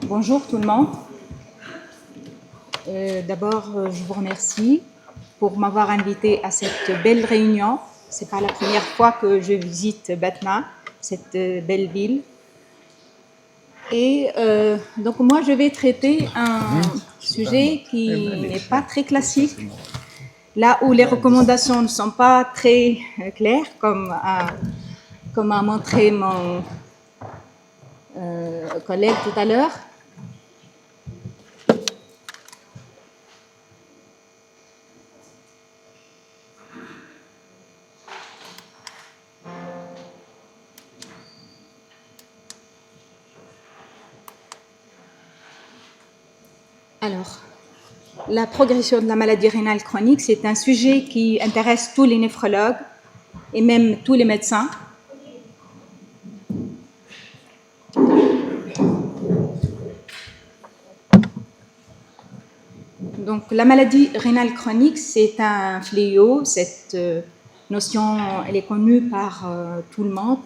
Bonjour tout le monde. D'abord, je vous remercie pour m'avoir invité à cette belle réunion. Ce n'est pas la première fois que je visite Batna, cette belle ville. Et donc moi, je vais traiter un sujet qui n'est pas très classique, là où les recommandations ne sont pas très claires, comme a montré mon collègue tout à l'heure. Alors, la progression de la maladie rénale chronique, c'est un sujet qui intéresse tous les néphrologues et même tous les médecins. Donc, la maladie rénale chronique, c'est un fléau. Cette notion, elle est connue par tout le monde.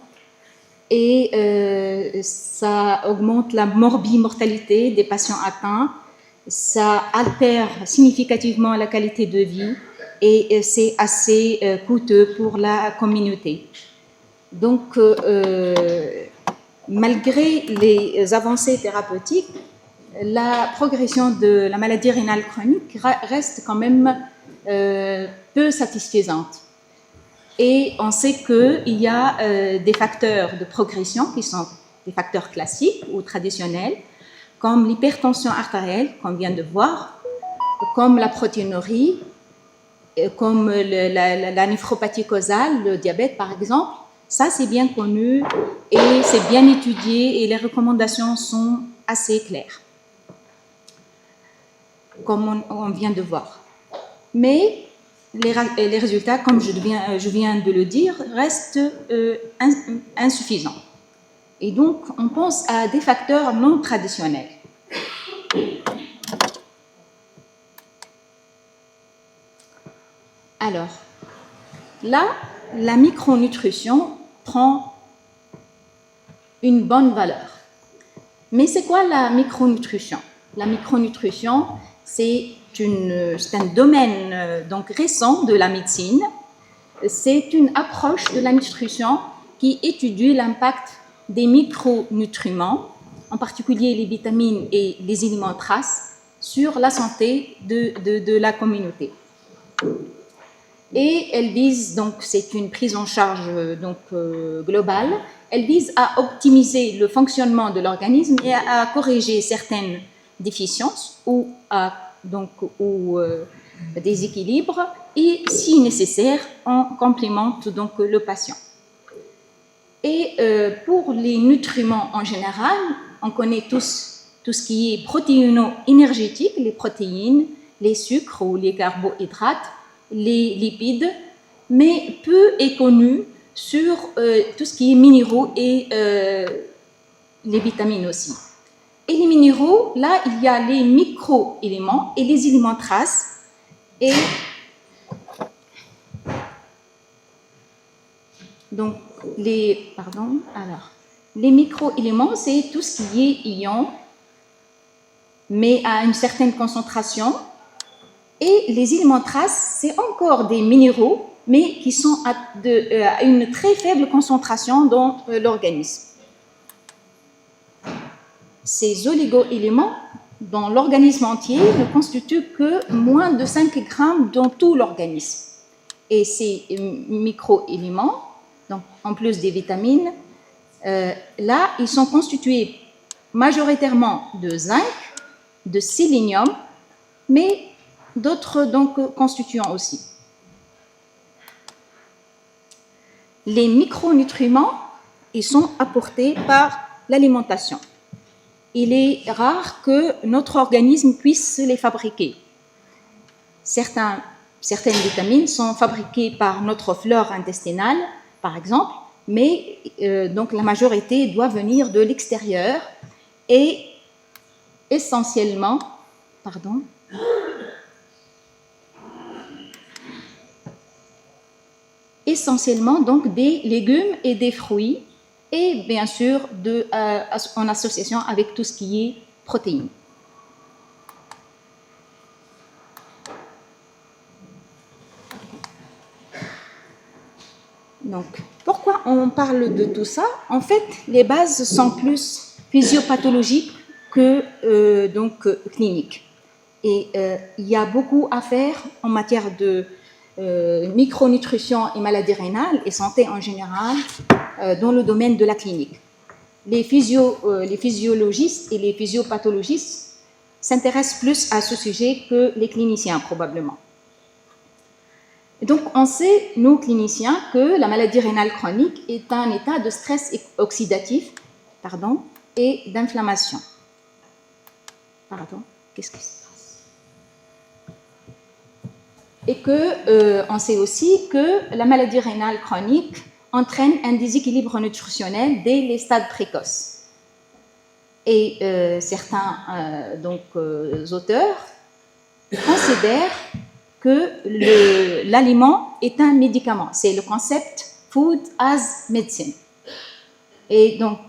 Et ça augmente la morbimortalité des patients atteints. Ça altère significativement la qualité de vie et c'est assez coûteux pour la communauté. Donc, malgré les avancées thérapeutiques, la progression de la maladie rénale chronique reste quand même peu satisfaisante. Et on sait qu'il y a des facteurs de progression qui sont des facteurs classiques ou traditionnels, comme l'hypertension artérielle qu'on vient de voir, comme la protéinurie, comme la néphropathie causale, le diabète par exemple. Ça, c'est bien connu et c'est bien étudié et les recommandations sont assez claires, comme on vient de voir. Mais les résultats, comme je viens de le dire, restent insuffisants. Et donc, on pense à des facteurs non traditionnels. Alors, là, la micronutrition prend une bonne valeur. Mais c'est quoi la micronutrition? La micronutrition, c'est un domaine donc récent de la médecine. C'est une approche de la nutrition qui étudie l'impact des micronutriments, en particulier les vitamines et les éléments traces, sur la santé de la communauté. Et elle vise, donc c'est une prise en charge globale, elle vise à optimiser le fonctionnement de l'organisme et à corriger certaines déficiences ou déséquilibres, et si nécessaire, on complémente donc le patient. Et pour les nutriments en général, on connaît tous tout ce qui est protéino-énergétique, les protéines, les sucres ou les carbohydrates, les lipides, mais peu est connu sur tout ce qui est minéraux et les vitamines aussi. Et les minéraux, là, il y a les micro-éléments et les éléments traces. Et donc, les micro-éléments, c'est tout ce qui est ions, mais à une certaine concentration. Et les éléments traces, c'est encore des minéraux, mais qui sont à une très faible concentration dans l'organisme. Ces oligo-éléments dans l'organisme entier ne constituent que moins de 5 grammes dans tout l'organisme. Et ces micro-éléments, donc en plus des vitamines, là, ils sont constitués majoritairement de zinc, de sélénium, mais d'autres constituants aussi. Les micronutriments, ils sont apportés par l'alimentation. Il est rare que notre organisme puisse les fabriquer. Certaines vitamines sont fabriquées par notre flore intestinale, par exemple, mais donc la majorité doit venir de l'extérieur et essentiellement, donc des légumes et des fruits, et bien sûr en association avec tout ce qui est protéines. Donc, pourquoi on parle de tout ça? En fait, les bases sont plus physiopathologiques que cliniques. Et il y a beaucoup à faire en matière de micronutrition et maladies rénales et santé en général dans le domaine de la clinique. Les physiologistes et les physiopathologistes s'intéressent plus à ce sujet que les cliniciens probablement. Donc, on sait, nous cliniciens, que la maladie rénale chronique est un état de stress oxydatif et d'inflammation. Qu'est-ce qui se passe? Et que on sait aussi que la maladie rénale chronique entraîne un déséquilibre nutritionnel dès les stades précoces. Et certains auteurs considèrent que l'aliment est un médicament. C'est le concept food as medicine. Et donc,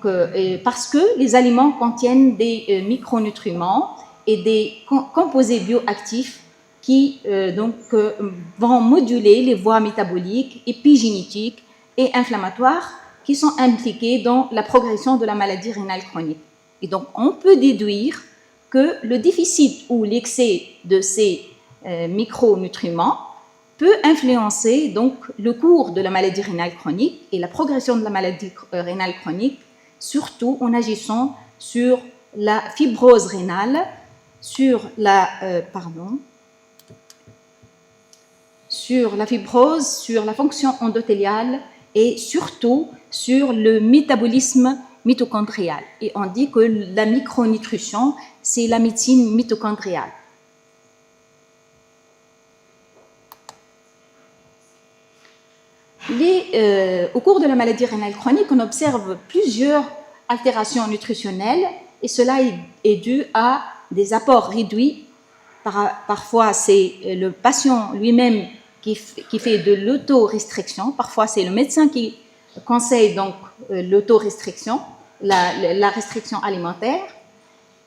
parce que les aliments contiennent des micronutriments et des composés bioactifs qui vont moduler les voies métaboliques, épigénétiques et inflammatoires qui sont impliquées dans la progression de la maladie rénale chronique. Et donc, on peut déduire que le déficit ou l'excès de ces micronutriments peut influencer donc le cours de la maladie rénale chronique et la progression de la maladie rénale chronique, surtout en agissant sur la fibrose rénale, sur la fibrose, sur la fonction endothéliale et surtout sur le métabolisme mitochondrial. Et on dit que la micronutrition, c'est la médecine mitochondriale. Au cours de la maladie rénale chronique, on observe plusieurs altérations nutritionnelles et cela est dû à des apports réduits. Parfois, c'est le patient lui-même qui fait de l'autorestriction. Parfois, c'est le médecin qui conseille donc l'autorestriction, la restriction alimentaire.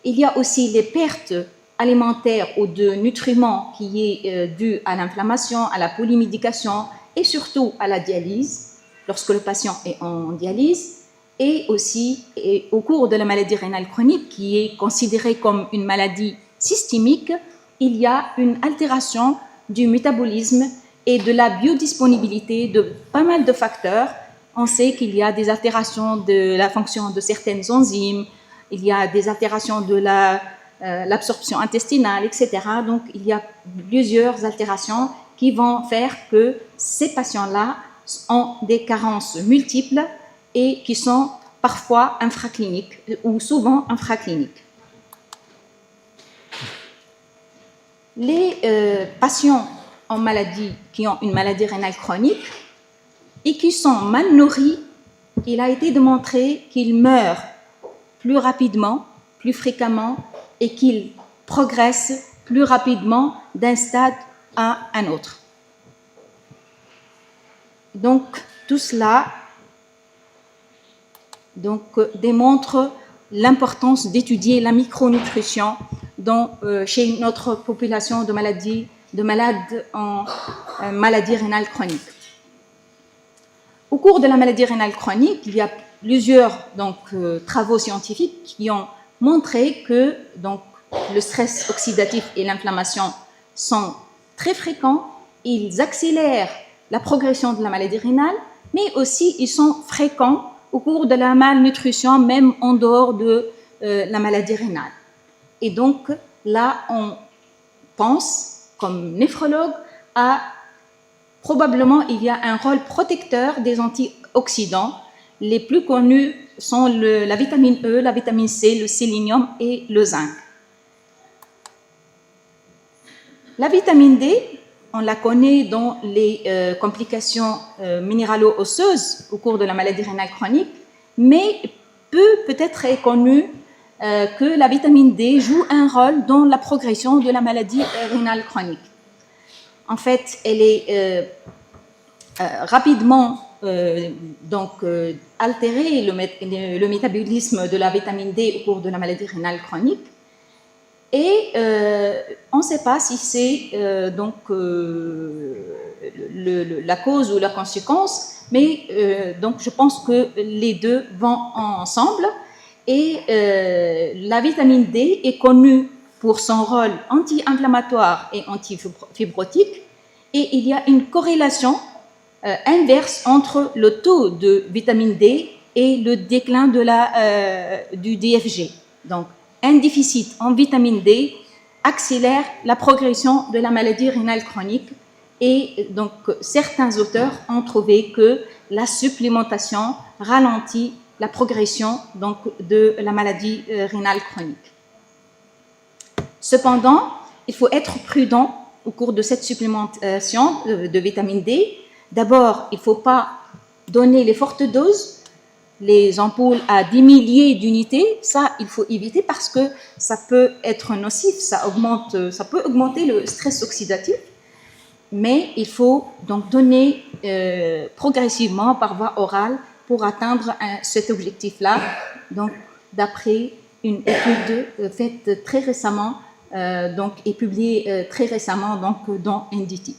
Il y a aussi les pertes alimentaires ou de nutriments qui est due à l'inflammation, à la polymédication et surtout à la dialyse, lorsque le patient est en dialyse, et aussi au cours de la maladie rénale chronique, qui est considérée comme une maladie systémique, il y a une altération du métabolisme et de la biodisponibilité de pas mal de facteurs. On sait qu'il y a des altérations de la fonction de certaines enzymes, il y a des altérations de l'absorption intestinale, etc. Donc, il y a plusieurs altérations qui vont faire que ces patients-là ont des carences multiples et qui sont parfois infracliniques ou souvent infracliniques. Les patients qui ont une maladie rénale chronique et qui sont mal nourris, il a été démontré qu'ils meurent plus rapidement, plus fréquemment et qu'ils progressent plus rapidement d'un stade à un autre. Donc, tout cela démontre l'importance d'étudier la micronutrition chez notre population de malades en maladie rénale chronique. Au cours de la maladie rénale chronique, il y a plusieurs travaux scientifiques qui ont montré que le stress oxydatif et l'inflammation sont très fréquents, ils accélèrent la progression de la maladie rénale, mais aussi ils sont fréquents au cours de la malnutrition, même en dehors de la maladie rénale. Et donc, là, on pense, comme néphrologue, probablement il y a un rôle protecteur des antioxydants. Les plus connus sont la vitamine E, la vitamine C, le sélénium et le zinc. La vitamine D, on la connaît dans les complications minéralo-osseuses au cours de la maladie rénale chronique, mais peut-être est connu que la vitamine D joue un rôle dans la progression de la maladie rénale chronique. En fait, elle est rapidement altérée le métabolisme de la vitamine D au cours de la maladie rénale chronique Et on ne sait pas si c'est la cause ou la conséquence, mais donc je pense que les deux vont ensemble. Et la vitamine D est connue pour son rôle anti-inflammatoire et antifibrotique. Et il y a une corrélation inverse entre le taux de vitamine D et le déclin du DFG. Donc, un déficit en vitamine D accélère la progression de la maladie rénale chronique. Et donc, certains auteurs ont trouvé que la supplémentation ralentit la progression donc, de la maladie rénale chronique. Cependant, il faut être prudent au cours de cette supplémentation de vitamine D. D'abord, il ne faut pas donner les fortes doses, les ampoules à des milliers d'unités. Ça, il faut éviter parce que ça peut être nocif, ça peut augmenter le stress oxydatif. Mais il faut donc donner progressivement par voie orale pour atteindre cet objectif-là. Donc, d'après une étude faite très récemment, et publiée très récemment donc, dans NDT.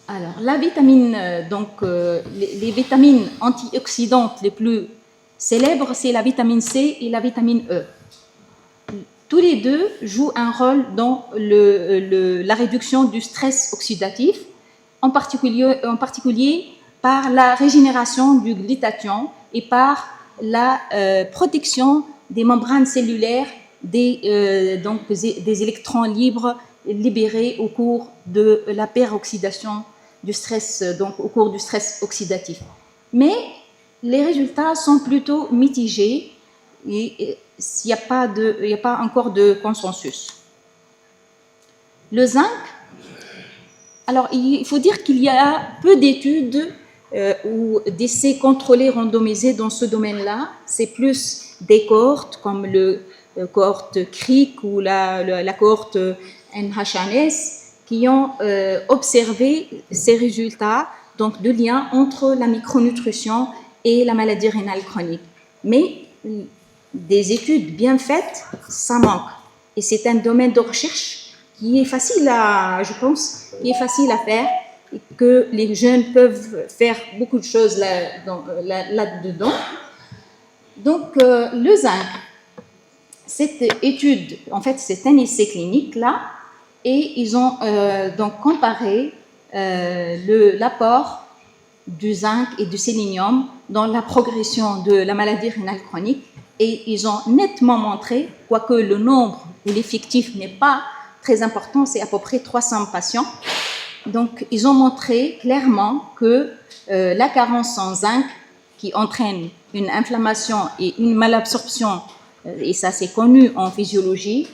Alors, la vitamine, les vitamines antioxydantes les plus célèbres, c'est la vitamine C et la vitamine E. Tous les deux jouent un rôle dans la réduction du stress oxydatif, en particulier par la régénération du glutathion et par la protection des membranes cellulaires des électrons libres libérés au cours de la peroxydation du stress, donc au cours du stress oxydatif. Mais les résultats sont plutôt mitigés et il n'y a pas encore de consensus. Le zinc, alors il faut dire qu'il y a peu d'études ou d'essais contrôlés randomisés dans ce domaine-là. C'est plus des cohortes comme le cohorte CRIC ou la cohorte NHNS qui ont observé ces résultats donc de lien entre la micronutrition et la maladie rénale chronique. Mais des études bien faites, ça manque. Et c'est un domaine de recherche qui est facile à faire et que les jeunes peuvent faire beaucoup de choses là-dedans. Donc, le zinc, cette étude, en fait, c'est un essai clinique là, et ils ont donc comparé l'apport du zinc et du sélénium dans la progression de la maladie rénale chronique. Et ils ont nettement montré, quoique le nombre ou l'effectif n'est pas très important, c'est à peu près 300 patients. Donc, ils ont montré clairement que la carence en zinc, qui entraîne une inflammation et une malabsorption, et ça c'est connu en physiologie,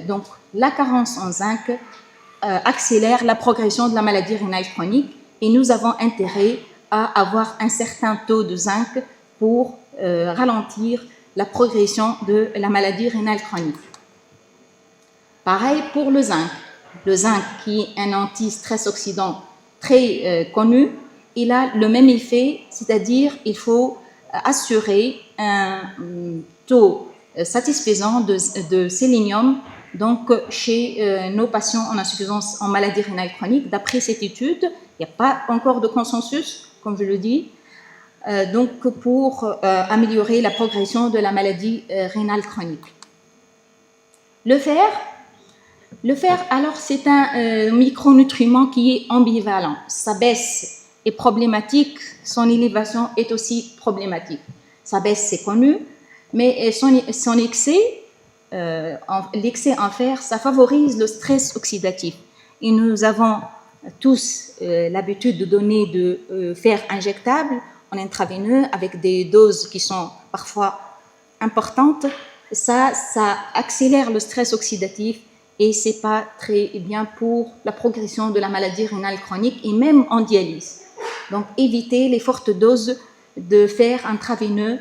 donc la carence en zinc accélère la progression de la maladie rénale chronique et nous avons intérêt à avoir un certain taux de zinc pour ralentir la progression de la maladie rénale chronique. Pareil pour le zinc. Le zinc, qui est un anti-stress oxydant très connu, il a le même effet, c'est-à-dire il faut assurer un taux satisfaisant de sélénium donc, chez nos patients en insuffisance en maladie rénale chronique. D'après cette étude, il n'y a pas encore de consensus, comme je le dis, donc pour améliorer la progression de la maladie rénale chronique. Le fer, alors, c'est un micronutriment qui est ambivalent. Sa baisse est problématique, son élévation est aussi problématique. Sa baisse, c'est connu, mais son excès, l'excès en fer, ça favorise le stress oxydatif. Et nous avons tous l'habitude de donner de fer injectable en intraveineux avec des doses qui sont parfois importantes. Ça accélère le stress oxydatif et c'est pas très bien pour la progression de la maladie rénale chronique et même en dialyse. Donc, éviter les fortes doses de fer intraveineux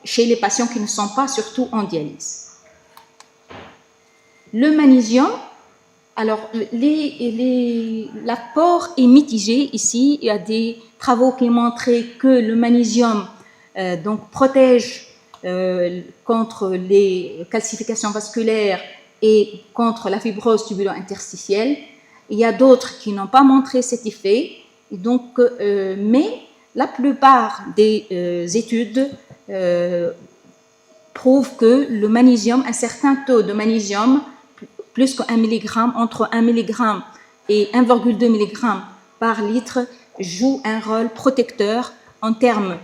chez les patients qui ne sont pas surtout en dialyse. Le magnésium, Alors, l'apport est mitigé ici. Il y a des travaux qui montraient que le magnésium donc protège contre les calcifications vasculaires et contre la fibrose tubulo-interstitielle. Il y a d'autres qui n'ont pas montré cet effet. Et donc, mais la plupart des études prouvent que le magnésium, un certain taux de magnésium, plus qu'un milligramme, entre 1 mg et 1,2 mg par litre, joue un rôle protecteur en termes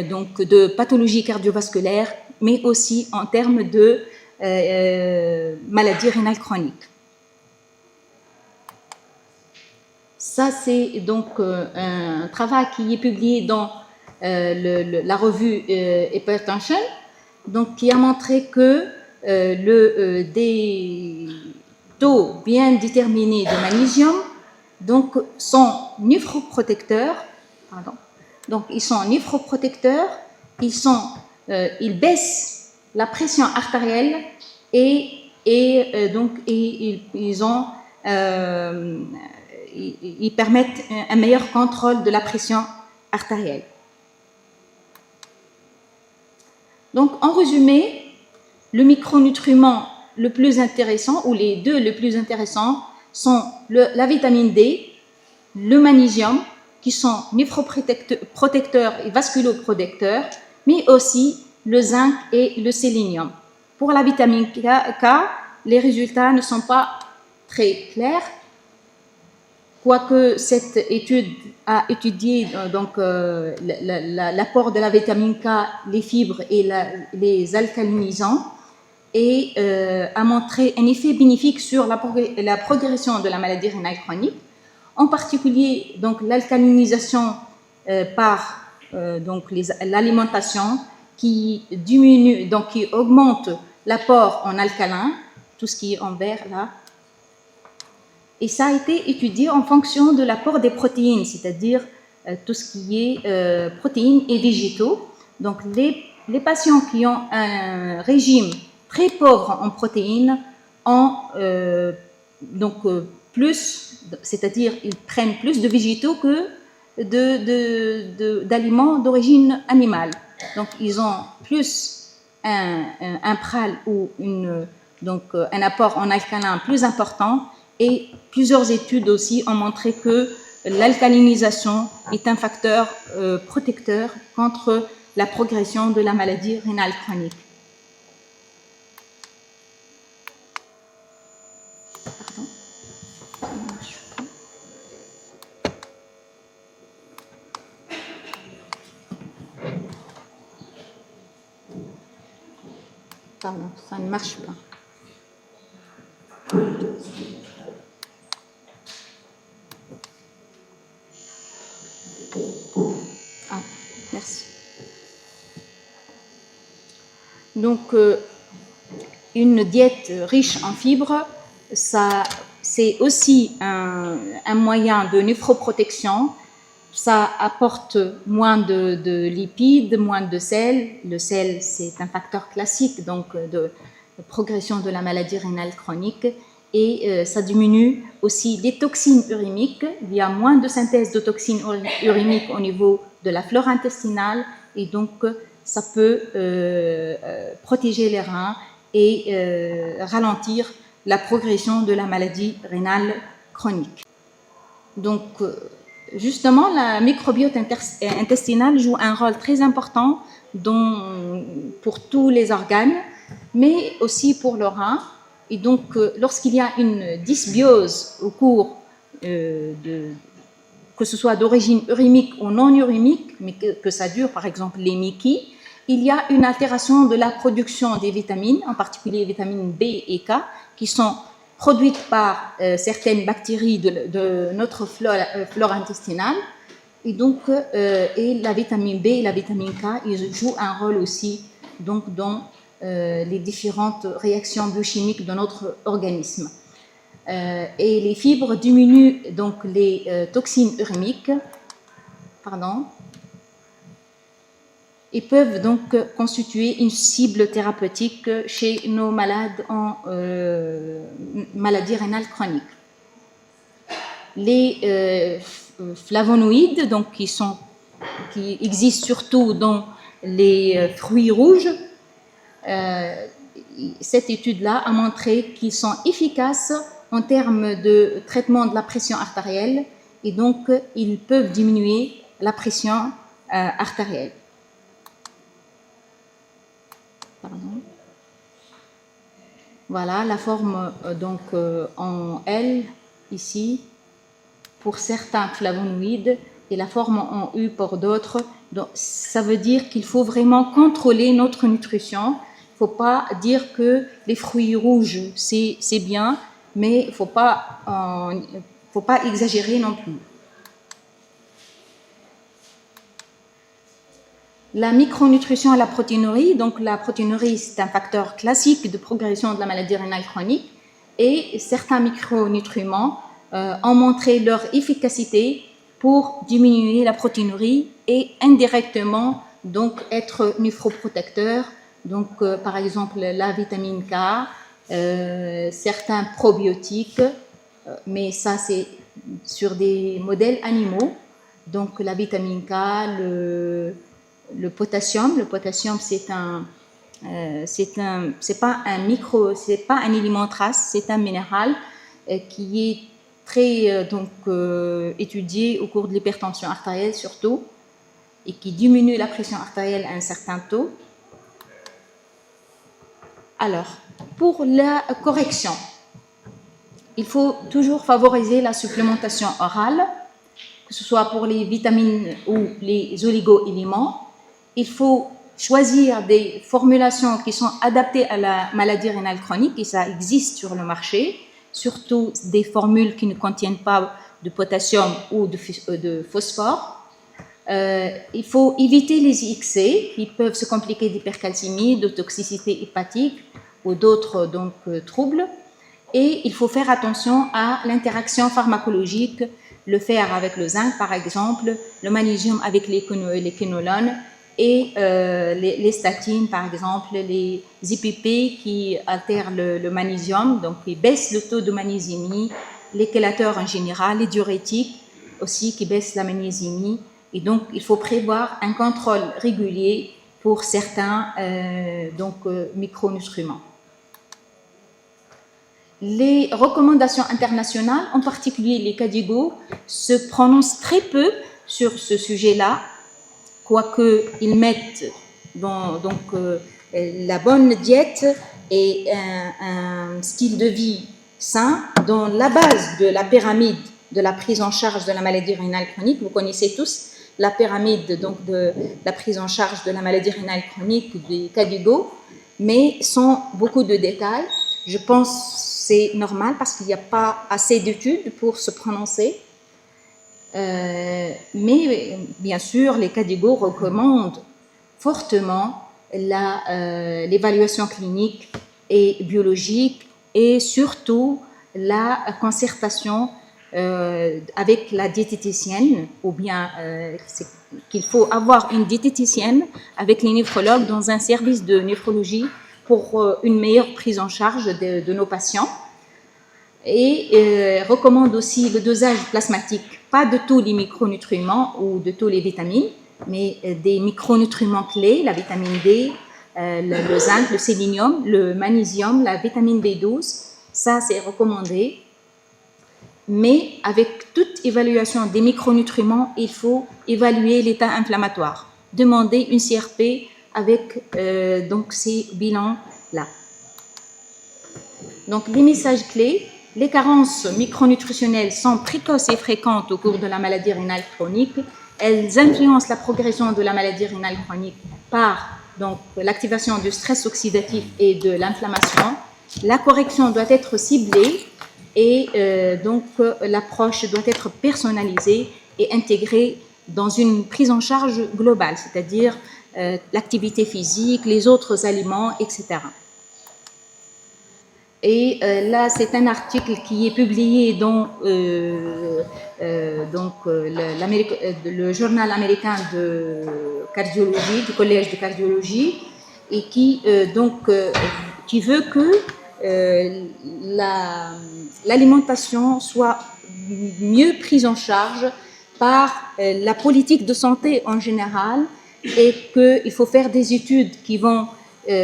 donc de pathologie cardiovasculaire, mais aussi en termes de maladie rénale chronique. Ça, c'est donc un travail qui est publié dans la revue Hypertension, donc qui a montré que des taux bien déterminés de magnésium donc sont néphroprotecteurs. Pardon. Donc ils sont néphroprotecteurs, ils baissent la pression artérielle et ils permettent un meilleur contrôle de la pression artérielle. Donc, en résumé, le micronutriment le plus intéressant, ou les deux les plus intéressants, sont la vitamine D, le magnésium, qui sont néphroprotecteurs et vasculoprotecteurs, mais aussi le zinc et le sélénium. Pour la vitamine K, les résultats ne sont pas très clairs, quoique cette étude a étudié donc l'apport de la vitamine K, les fibres et les alcalinisants, et a montré un effet bénéfique sur la progression de la maladie rénale chronique, en particulier donc l'alcalinisation par l'alimentation qui diminue, donc qui augmente l'apport en alcalin, tout ce qui est en vert là. Et ça a été étudié en fonction de l'apport des protéines, c'est-à-dire tout ce qui est protéines et végétaux. Donc les patients qui ont un régime très pauvre en protéines ont plus, c'est-à-dire ils prennent plus de végétaux que d'aliments d'origine animale. Donc ils ont plus un PRAL ou un apport en alcalin plus important. Et plusieurs études aussi ont montré que l'alcalinisation est un facteur protecteur contre la progression de la maladie rénale chronique. Pardon. Pardon, ça ne marche pas. Ah, merci. Donc, une diète riche en fibres, c'est aussi un moyen de néphroprotection. Ça apporte moins de lipides, moins de sel. Le sel, c'est un facteur classique donc de progression de la maladie rénale chronique. Et ça diminue aussi les toxines urimiques. Il y a moins de synthèse de toxines urimiques au niveau de la flore intestinale et donc ça peut protéger les reins et ralentir la progression de la maladie rénale chronique. Donc, justement, la microbiote intestinale joue un rôle très important pour tous les organes, mais aussi pour le rein. Et donc, lorsqu'il y a une dysbiose au cours que ce soit d'origine urimique ou non urimique, mais que ça dure, par exemple, les MICI, il y a une altération de la production des vitamines, en particulier les vitamines B et K, qui sont produites par certaines bactéries de notre flore intestinale. Et donc, et la vitamine B et la vitamine K, ils jouent un rôle aussi donc, dans les différentes réactions biochimiques de notre organisme. Et les fibres diminuent donc les toxines urimiques, et peuvent donc constituer une cible thérapeutique chez nos malades en maladie rénale chronique. les flavonoïdes, donc qui existent surtout dans les fruits rouges. Cette étude-là a montré qu'ils sont efficaces en termes de traitement de la pression artérielle et donc ils peuvent diminuer la pression artérielle. Pardon. Voilà la forme donc en L ici pour certains flavonoïdes et la forme en U pour d'autres. Donc, ça veut dire qu'il faut vraiment contrôler notre nutrition. Il ne faut pas dire que les fruits rouges c'est bien, mais il ne faut pas exagérer non plus. La micronutrition et la protéinurie. Donc la protéinurie, c'est un facteur classique de progression de la maladie rénale chronique et certains micronutriments ont montré leur efficacité pour diminuer la protéinurie et indirectement donc être néphroprotecteur. Donc par exemple la vitamine K, certains probiotiques, mais ça c'est sur des modèles animaux. Donc la vitamine K, le potassium. Le potassium, c'est pas un élément trace, c'est un minéral qui est très étudié au cours de l'hypertension artérielle surtout et qui diminue la pression artérielle à un certain taux. Alors, pour la correction, il faut toujours favoriser la supplémentation orale, que ce soit pour les vitamines ou les oligo-éléments. Il faut choisir des formulations qui sont adaptées à la maladie rénale chronique et ça existe sur le marché, surtout des formules qui ne contiennent pas de potassium ou de phosphore. Il faut éviter les IXC qui peuvent se compliquer d'hypercalcémie, de toxicité hépatique ou d'autres troubles. Et il faut faire attention à l'interaction pharmacologique, le fer avec le zinc par exemple, le magnésium avec les quinolones et les statines par exemple, les IPP qui altèrent le magnésium, donc qui baissent le taux de magnésémie, les chélateurs en général, les diurétiques aussi qui baissent la magnésémie. Et donc il faut prévoir un contrôle régulier pour certains micronutriments. Les recommandations internationales, en particulier les KDIGO, se prononcent très peu sur ce sujet-là, quoique ils mettent la bonne diète et un style de vie sain dans la base de la pyramide de la prise en charge de la maladie rénale chronique. Vous connaissez tous la pyramide de la prise en charge de la maladie rénale chronique des KDIGO, mais sans beaucoup de détails. Je pense que c'est normal parce qu'il n'y a pas assez d'études pour se prononcer. Mais bien sûr, les KDIGO recommandent fortement l'évaluation clinique et biologique et surtout la concertation avec la diététicienne, ou bien qu'il faut avoir une diététicienne avec les néphrologues dans un service de néphrologie pour une meilleure prise en charge de nos patients. Et recommande aussi le dosage plasmatique, pas de tous les micronutriments ou de tous les vitamines, mais des micronutriments clés, la vitamine D, le zinc, le sélénium, le magnésium, la vitamine B12, ça c'est recommandé. Mais avec toute évaluation des micronutriments, il faut évaluer l'état inflammatoire. Demander une CRP avec ces bilans-là. Donc les messages clés. Les carences micronutritionnelles sont précoces et fréquentes au cours de la maladie rénale chronique. Elles influencent la progression de la maladie rénale chronique par l'activation du stress oxydatif et de l'inflammation. La correction doit être ciblée et l'approche doit être personnalisée et intégrée dans une prise en charge globale, c'est-à-dire l'activité physique, les autres aliments, etc. Et là, c'est un article qui est publié dans le journal américain de cardiologie, du collège de cardiologie, et qui veut que l'alimentation soit mieux prise en charge par la politique de santé en général et qu'il faut faire des études qui vont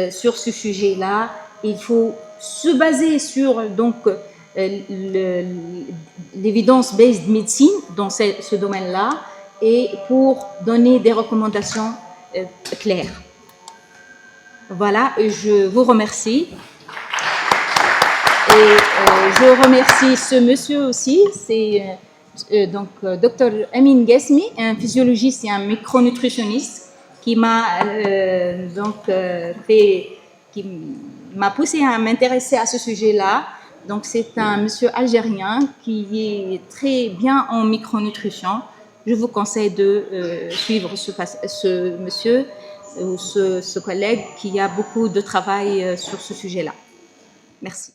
sur ce sujet-là. Il faut se baser sur donc l'évidence-based medicine dans ce domaine-là et pour donner des recommandations claires. Voilà, je vous remercie. Et je remercie ce monsieur aussi, c'est donc Dr Amin Ghesmi, un physiologiste et un micronutritionniste qui m'a poussé à m'intéresser à ce sujet-là. Donc c'est un monsieur algérien qui est très bien en micronutrition. Je vous conseille de suivre ce monsieur ou ce collègue qui a beaucoup de travail sur ce sujet-là. Merci.